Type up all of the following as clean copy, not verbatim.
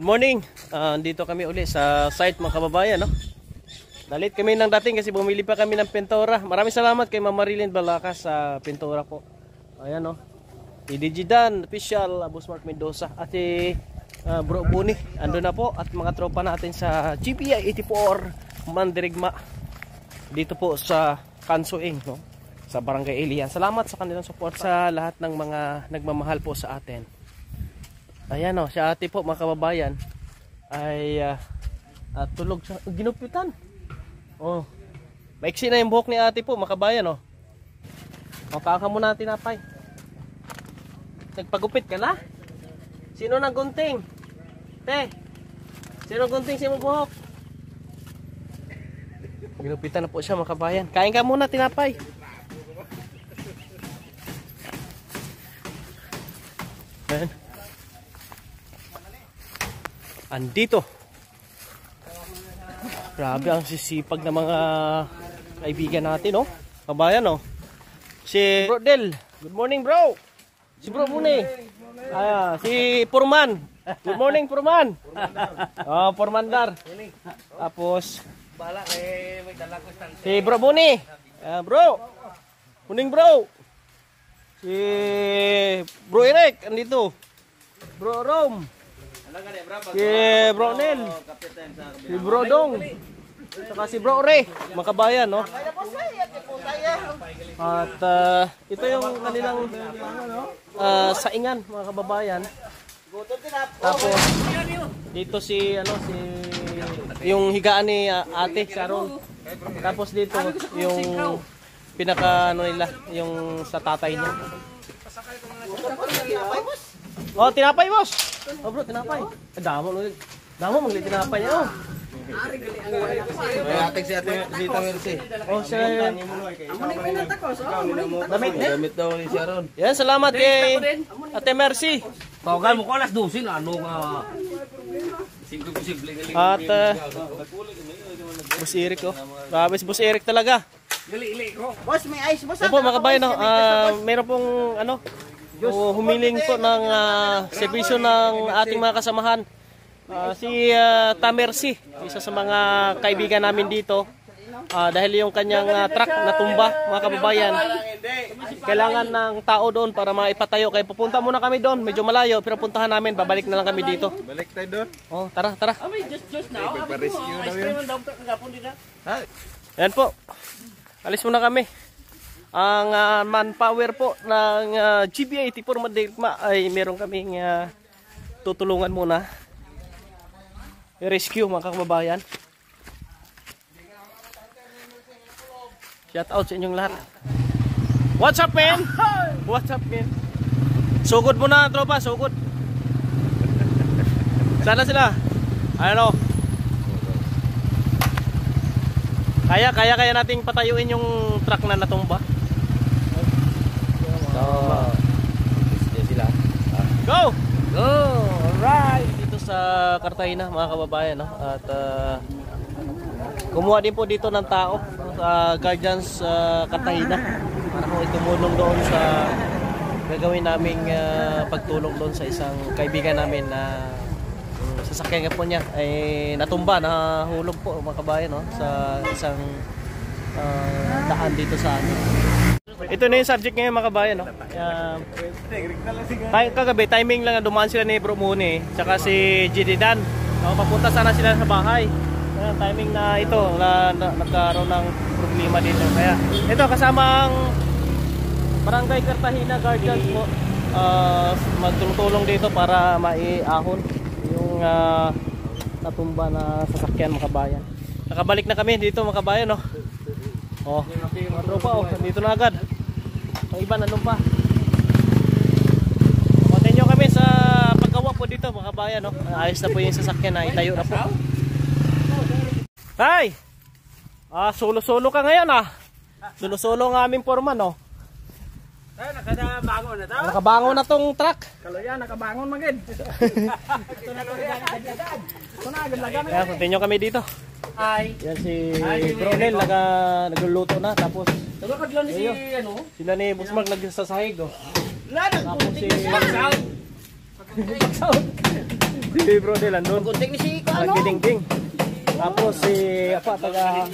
Good morning. Dito kami uli sa site mga kababayan, no? Dalit kami ng dating kasi bumili pa kami ng pintura. Maraming salamat kay Mama Marilyn Balakas sa pintura po. Ayan, no. Digidan official Boss Mark Mendoza at si Bro Buni ando na po at mga tropa natin sa GPI 84 Mandirigma dito po sa Kansuing, no? Sa Barangay Ilian. Salamat sa kanilang support sa lahat ng mga nagmamahal po sa atin. Ayan, o, si ate po mga kababayan ay tulog sa ginupitan. Oh, maiksi na yung buhok ni ate po mga kababayan, o. Kaka mo natin napay. Nagpagupit ka na? Sino nang gunting? Te, sino gunting si mo buhok? Ginupitan na po siya mga kababayan. Kain ka muna tinapay. Ayan. Andito. Grabe ang sisipag ng mga kaibigan natin, no? Kabayan, no? Si Bro Del. Good morning, bro. Si Bro Mune. Si Purman. Good morning, Purman. Purmandar. Tapos si Bro Mune. Bro. Morning, bro. Si Bro Eric andito. Bro Rom. Si Bro Nel, si Bro Dong, saka si Bro Re, mga kabayan, no? At ito yung kanilang saingan, mga kababayan. Tapos dito si yung higaan ni Ate Sharon. Tapos dito yung pinaka nila, yung sa tatay niya. Oh, tinapay, boss. Oh, bro, tinapay. Damo magli tinapay niya, oh. May ating si Ate Dita Mercy. Oh, siya. Damit daw ni Sharon. Yan, salamat kay Ate Mercy. Tawagan mo ko alas 12 na ano nga. Singko posible galing. At Boss Eric, oh. Grabe si Boss Eric talaga. Gali ko. Boss, may ice, boss. Opo, mga kabayan, meron pong humiling po ng serbisyo ng ating mga kasamahan. Si Tamersi, isa sa mga kaibigan namin dito. Dahil yung kanyang truck natumba, mga kababayan. Kailangan ng tao doon para maipatayo. Kaya pupunta muna kami doon, medyo malayo, pero puntahan namin, babalik na lang kami dito. Balik tayo doon. Oh, tara, tara. Pagpa-rescue daw yun. Yan po. Alis muna kami. Ang manpower po ng GPI 84 Mandirigma ay meron kaming tutulungan muna. I-rescue mga kababayan. Shout out sa inyong lahat. What's up, man? What's up, man? Sugod muna, tropa, sugod. Sana sila. Ano? Kaya nating patayuin yung truck na natumba. Sila. Go! Go! Alright! Dito sa Cartagena, mga kababayan, no? At kumuha din po dito ng tao sa Guardians Cartagena para po tumulong doon sa gagawin naming pagtulong doon sa isang kaibigan namin na sasakyan po niya ay natumba, nahulog po mga kababayan, no? Sa isang daan dito sa amin. Ito na yung subject ngayon mga kabayan, no? Kagabi, timing lang na dumaan sila ni Bro Mune tsaka si Jididan. Papunta sana sila sa bahay. Timing na ito na nagkaroon ng problema dito. Kaya ito kasama ang Barangay Cartagena Guardians po, magtulong dito para maiahon yung natumba na sasakyan mga kabayan. Nakabalik na kami dito mga kabayan, no? Oh, mga tropa, oh, dito na agad. Ang iba nandun pa. Continue kami sa paggawa po dito mga kabayan, no? Ayos na po yung sasakyan na itayo na po. Tay! Solo-solo ka ngayon, ah. Solo-solo ng aming foreman, no? Nakabangon na daw. Nakabangon na tong truck. Kaloyan, nakabangon magid. Kaya continue kami dito. Ay. Yan si Bronel nagluluto na, tapos Nagkakadlan si ano? sila ni Boss Mark nagsasahig, oh. Tapos si box out. Si Bro Del andun. Gunting ni si ano? Nagdiding-ding. Tapos si apa taga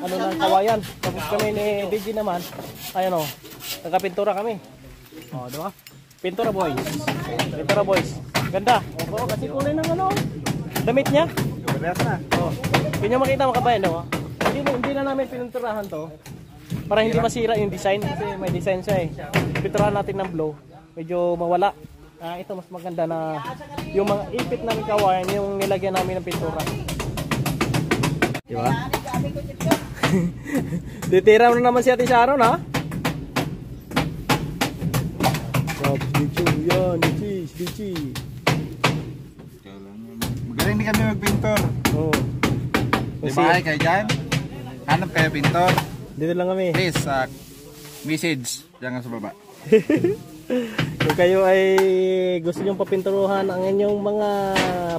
ano ng kawayan. Tapos kami ni DJ naman. Ayan oh. Taga-pintura kami. Oh, di ba? Pintura boys. Pintura boys. Ganda. Oh, kasi kulay ng ano. Damit niya. Parehas na. Oh. Hindi nyo makita mga kabayan, no? Hindi na namin pininturahan to. Para hindi masira yung design. Kasi may design siya eh. Pinturahan natin ng blow. Medyo mawala. Ito mas maganda na yung mga ipit namin kawayan, yung nilagyan namin ng pintura. Diba? Titira mo na naman si Ate Sharon, ha? Yan, Dichi. Magaling din kami magpintor. Oh. Di ba kayo dyan? Hanap kayo pintor. Dito lang kami. Please, message. Diyan sa baba. Kung kayo ay gusto nyong papinturuhan ang inyong mga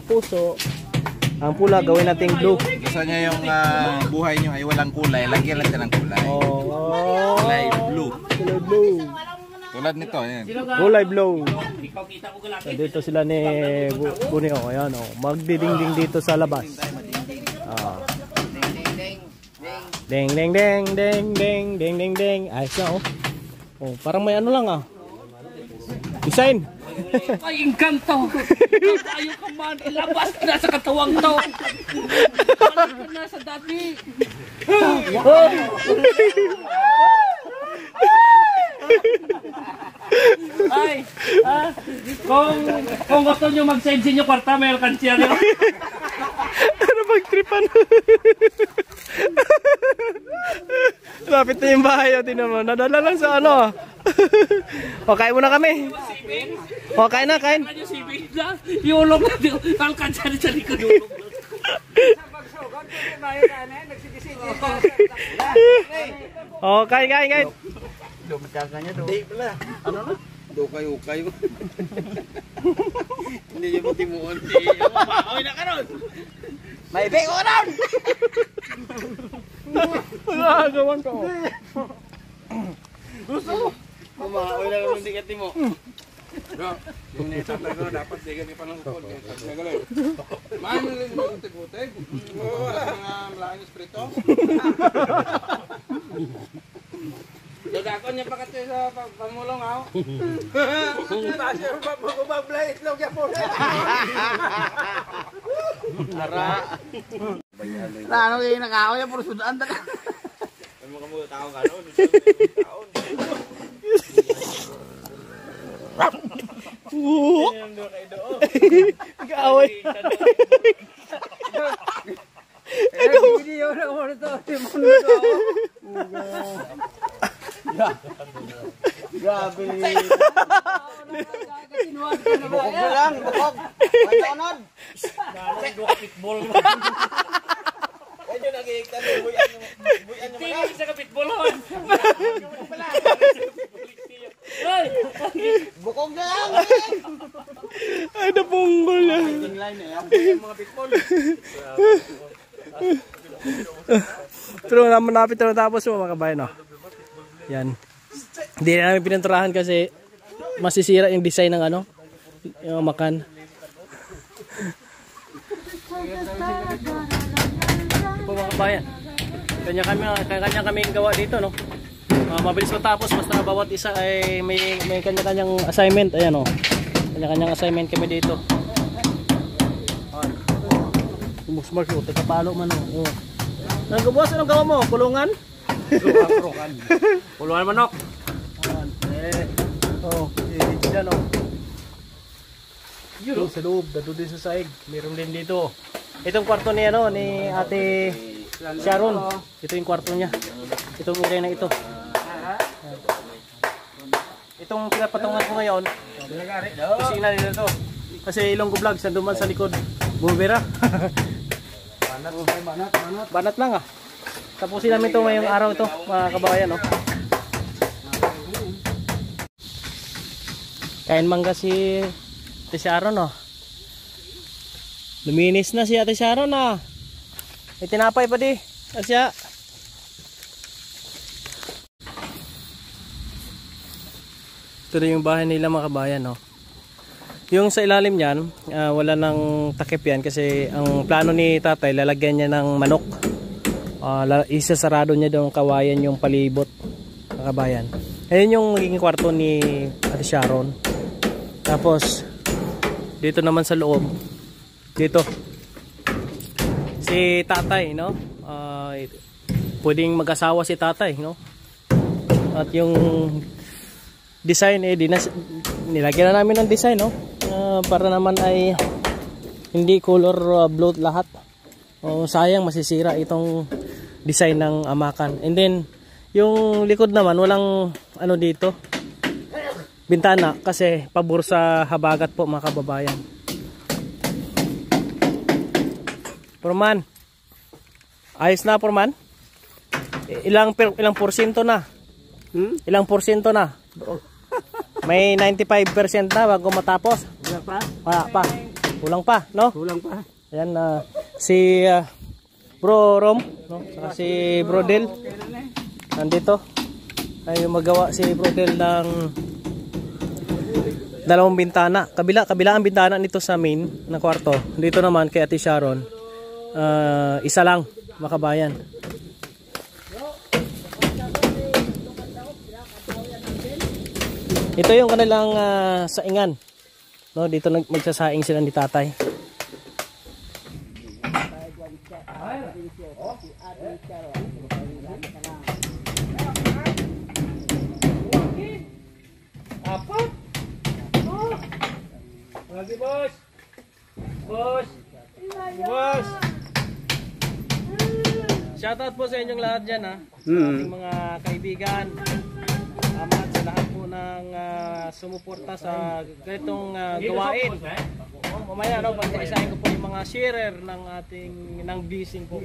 puso, ang pula gawin nating blue. Gusto niya yung buhay niyo ay walang kulay. Lagyan lang siya ng kulay. Oh. Kulay blue. Kulay blue. Tulad nito, ayan. Kulay blue. So, dito sila ni Buni. Oh, ayan, oh. Magdidingding dito sa labas. Ah. Ding ding ding ding ding ding ding ding. Ayos na, oh. Oh, parang may ano lang, ah. Design. Ay, engkanto. Ayaw ka man. Ilabas ka na sa katawang to. Balik ka na sa dati. Ay, kung gusto nyo mag-send sa inyo kwarta, may alkansya nyo. Ano magtripan? Lapit na yung bahay, o tinan mo. Nadala lang sa ano. O, kain muna kami. O, kain na, kain. Iulong na, alkansya rin sa likod. O, kain. Ano na? Dukay-ukay. Hindi niya matimuon. Maoy na ka nun. May beko ron! Nagagawan ka, o. Maoy na ka nun, di mo. Yung nitatago, dapat di kami panangkod. Nagaling. Mahal mo lang yung butik-butik. Wala mga malaking esprito. Dagakon niya pa kasi sa pamulong, ha? Kasi mag-ubag-blay itlog yan po. Ara. Ano kayo nakakaw yan, puro sudaan talaga. Ano mo kamu tao ka no? Nag-aaway. Video na mo ito. Grabe. Bukog na lang, bukog. Manonod. Pitbull. Medyo nag-iiktan mo. Buyan nyo Tingin sa kapitbull, hon. Ay! Bukog na lang. Ay, napunggol na. line eh. Ang buyan mga pitbull. Pero malapit na natapos mo mga kabayan, no? Yan. Hindi na namin pininturahan kasi masisira yung design ng ano, yung makan. Ito mga kabayan. Kanya kaming gawa dito, no? Mabilis matapos basta bawat isa ay may kanya-kanyang assignment. Ayan, oh. Kanya-kanyang assignment kami dito. Sumusmart ko, teka-palo man, oh. Nagbubukas, anong gawa mo? Kulungan? Puluhan manok. Oh, dyan, oh. Doon sa loob, doon din sa saig. Meron din dito. Itong kwarto ni, ano, ni Ate Sharon. Ito yung kwarto niya. Itong area na ito. Itong pinapatungan ko ngayon, kusina nila ito. Kasi Ilonggo Vlog, sa duman sa likod. Bumibira. Banat lang, ah. Tapusin namin ito ngayong araw ito, mga kababayan, no? Kain mangga si Ate Sharon, no? Luminis na si Ate Sharon, ah. May tinapay pa di. Asya. Ito rin yung bahay nila, mga kabayan, no? Yung sa ilalim niyan, wala nang takip yan kasi ang plano ni tatay, lalagyan niya ng manok. Isasarado niya doon kawayan yung palibot, kabayan. Ayun yung magiging kwarto ni Ate Sharon. Tapos dito naman sa loob, dito si tatay, no? Pwedeng mag-asawa si tatay, no? At yung design nilagyan na namin ng design, no? Para naman ay hindi color blue lahat. Sayang masisira itong design ng amakan. And then yung likod naman walang ano dito, bintana kasi pabor sa habagat po mga kababayan. Porman, ayos na Porman? Ilang porsyento na? Ilang porsyento na? May 95% na bago matapos. Wala pa? Wala pa. Kulang pa, no? Kulang pa. Ayan, si Bro Rom, no? Saka si Bro Del. Nandito. Ay magawa si Bro Del ng dalawang bintana. Kabila ang bintana nito sa main na kwarto. Dito naman kay Ate Sharon, isa lang, makabayan. Ito yung kanilang saingan. No, dito magsasaing sila ni tatay. Apat? Lagi bos. Bos. Bos. Shoutout po sa inyong lahat dyan, ha. Sa ating mga kaibigan. Salamat sa lahat po ng sumuporta sa ganitong gawain. Mamaya, no, pagpaisahin ko po yung mga sharer ng bising po.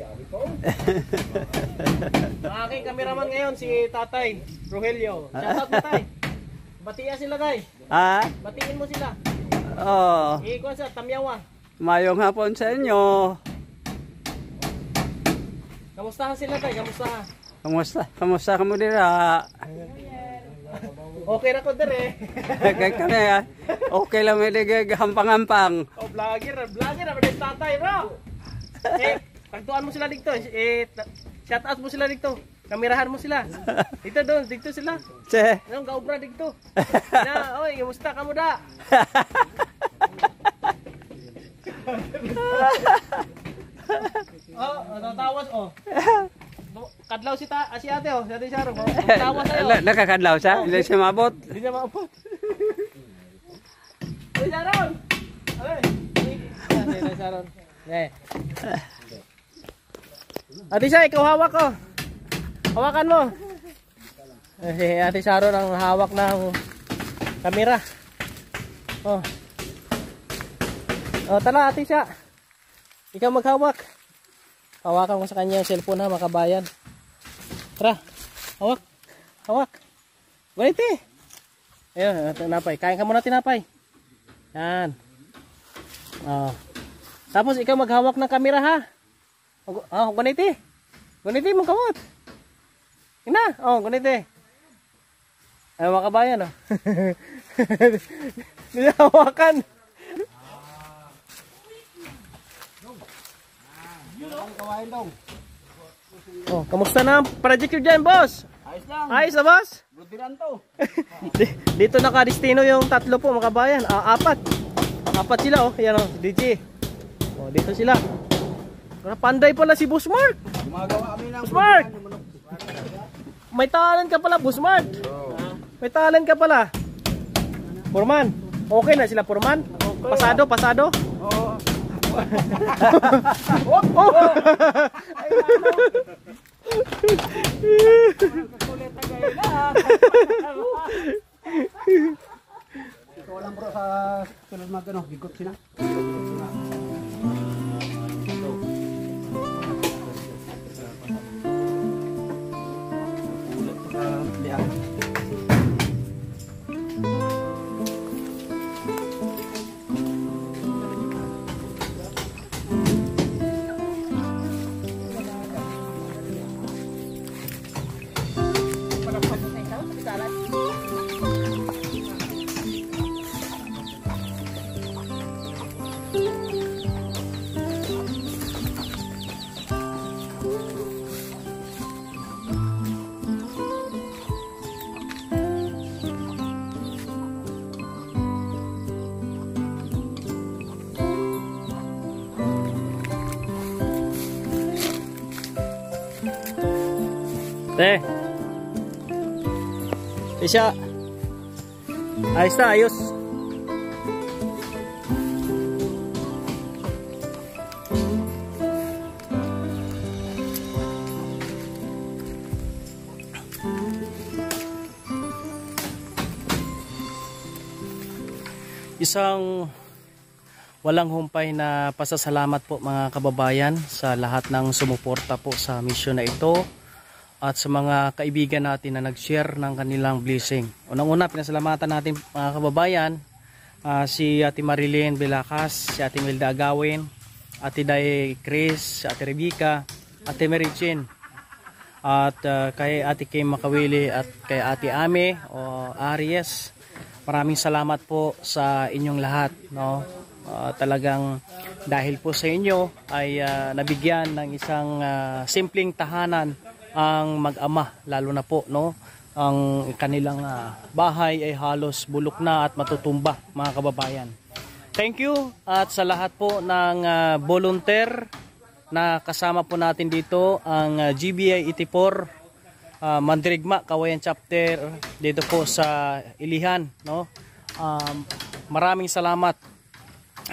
Ang aking kameraman ngayon, si Tatay Rogelio. Shoutout mo, Tay. Batiya sila, Tay. Batiin mo sila. Ikuan sa Tamyawa. Mayong hapon sa inyo. Kamustahan sila, Tay? Kamustahan? Kamusta ka mo dira? Okay na ko dire. Kami okay lang may hampang-hampang. Vlogger na ba tatay, bro? Pagtuan mo sila dito. Shout out mo sila dito. Kamerahan mo sila. Dito sila. Anong gaubra dito? Na, oy, kamusta ka mo da? Natawas kadlaw si ate si Ate Sharon. Natawas sa'yo. Nakakadlaw siya? Hindi siya maabot? Hindi niya maabot. Ate Sharon! Ate Sharon. Ate Sharon, ikaw hawak ko. Hawakan mo. Si Ate Sharon ang hawak ng kamera. Tala Ate Sharon. Ikaw maghawak. Hawakan ko sa kanya yung cellphone, ha, makabayan. Tara, hawak. Ganito eh. Ayun, tinapay. Kain ka muna tinapay. Yan. Tapos ikaw maghawak ng kamera, ha. Ganito eh. Ganito mong kamot. Ina, ganito eh. Ay, makabayan, oh. Nilawakan. Kamusta na ang project yun dyan, boss? Ayos lang. Ayos na, boss? Budiran to. Dito nakadestino yung tatlo po, makabayan. Apat sila, oh. Ayan, oh, DJ. Dito sila. Panday pala si Boss Mark. Gumagawa kami ng Boss Mark! May talent ka pala, Boss Mark. May talent ka pala. Purman. Okay na sila, Purman? Pasado? Oo. Ikaw lang bro sa tulad mga bigot sila. Te. Isya. Ayos na, ayos. Isang walang humpay na pasasalamat po mga kababayan sa lahat ng sumuporta po sa mission na ito at sa mga kaibigan natin na nag-share ng kanilang blessing. Unang-una, pinasalamatan natin mga kababayan si Ate Marilyn Belacas, si Ate Milda Agawin, Ate Day Chris, si Ate Rebecca, Ate Marichin, at kay Ate Kim Makawili at kay Ate Ame o Aries. Maraming salamat po sa inyong lahat, no? Talagang dahil po sa inyo ay nabigyan ng isang simpleng tahanan ang mag-ama, lalo na po, no? Ang kanilang bahay ay halos bulok na at matutumba, mga kababayan. Thank you at sa lahat po ng volunteer na kasama po natin dito, ang GBI 84 Mandirigma Kawayan Chapter dito po sa Ilihan, no? Maraming salamat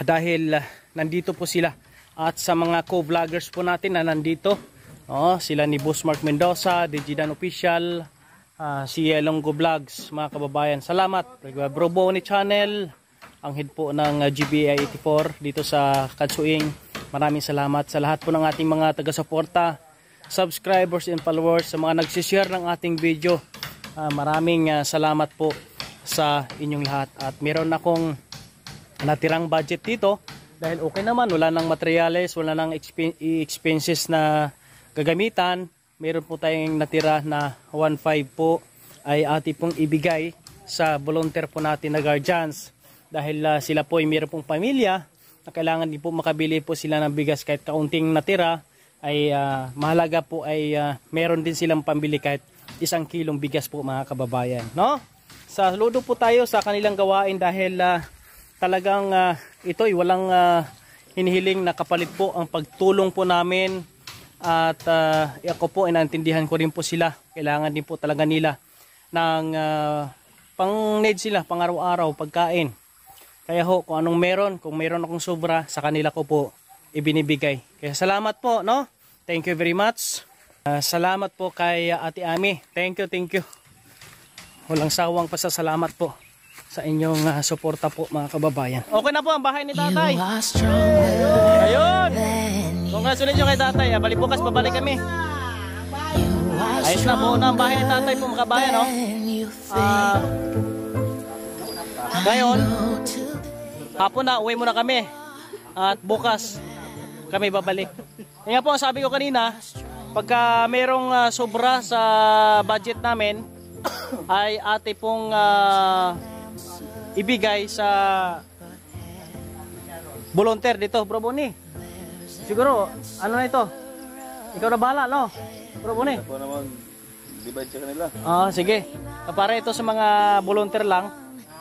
dahil nandito po sila, at sa mga co-vloggers po natin na nandito, sila ni Boss Mark Mendoza, Digidan Official, si Elonggo Vlogs, mga kababayan. Salamat. Bro Bonnie Channel, ang head po ng GBI 84 dito sa Katsuing. Maraming salamat sa lahat po ng ating mga taga-suporta, subscribers and followers, sa mga nagsishare ng ating video. Maraming salamat po sa inyong lahat. At meron akong natirang budget dito dahil okay naman, wala nang materyales, wala nang expenses na gagamitan. Meron po tayong natira na 1.5 po ay ati pong ibigay sa volunteer po natin na guardians, dahil sila po ay meron pong pamilya na kailangan din po makabili po sila ng bigas. Kahit kaunting natira ay mahalaga po ay meron din silang pambili kahit 1 kilong bigas po, mga kababayan, no? Saludo po tayo sa kanilang gawain dahil talagang ito ay walang hinihiling na kapalit po ang pagtulong po namin, at ako po ay naintindihan ko rin po sila. Kailangan din po talaga nila ng pang-need sila, pang araw-araw, pagkain. Kaya ho, kung anong meron, kung meron akong sobra, sa kanila ko po ibinibigay. Kaya salamat po, no? Thank you very much. Salamat po kay Ate Ami. Thank you. Walang sawang pasasalamat po sa inyong suporta po, mga kababayan. Okay na po ang bahay ni Tatay. Ayun! Congratulations nyo kay Tatay. Balik bukas, pabalik kami. Ayos na po na ang bahay ni Tatay po, mga kabayan, no? Ngayon, hapon na, uwi muna kami. At bukas, kami babalik. Yan po, sabi ko kanina, pagka merong sobra sa budget namin, ay ate pong ibigay sa volunteer dito, Bro Bonnie. Siguro, ano na ito? Ikaw na bahala, no? Bro Bonnie. Ako naman, divide sa kanila. Sige. Para ito sa mga volunteer lang.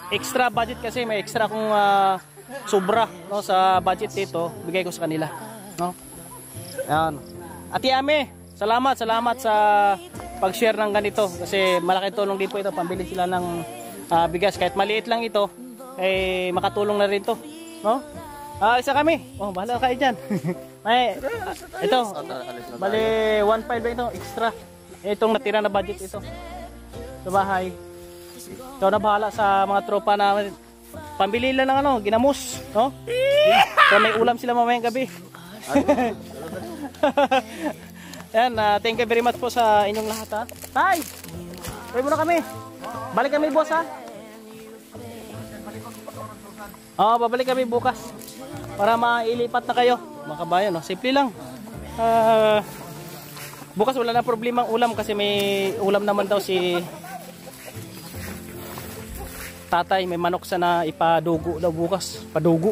Extra budget kasi, may extra kung sobra, no, sa budget dito, bigay ko sa kanila, no? Ayan. Ate Ame, salamat sa pag-share ng ganito, kasi malaking tulong din po ito, pambili sila ng bigas, kahit maliit lang ito, eh makatulong na rin to, no? Isa kami. Bahala kayo dyan. Ito, bali 1.5 ba ito, extra. Itong natira na budget ito sa bahay. Ikaw na bahala sa mga tropa na pambili lang ng ginamos, no? So may ulam sila mamayang gabi. Ayan, thank you very much po sa inyong lahat, ha. Tay! Uwi muna kami. Balik kami, boss, ha. Babalik kami bukas para mailipat na kayo, mga kabayan, no? Simple lang. Bukas wala na problemang ulam kasi may ulam naman daw si Tatay, may manok sana ipadugo daw bukas, padugo.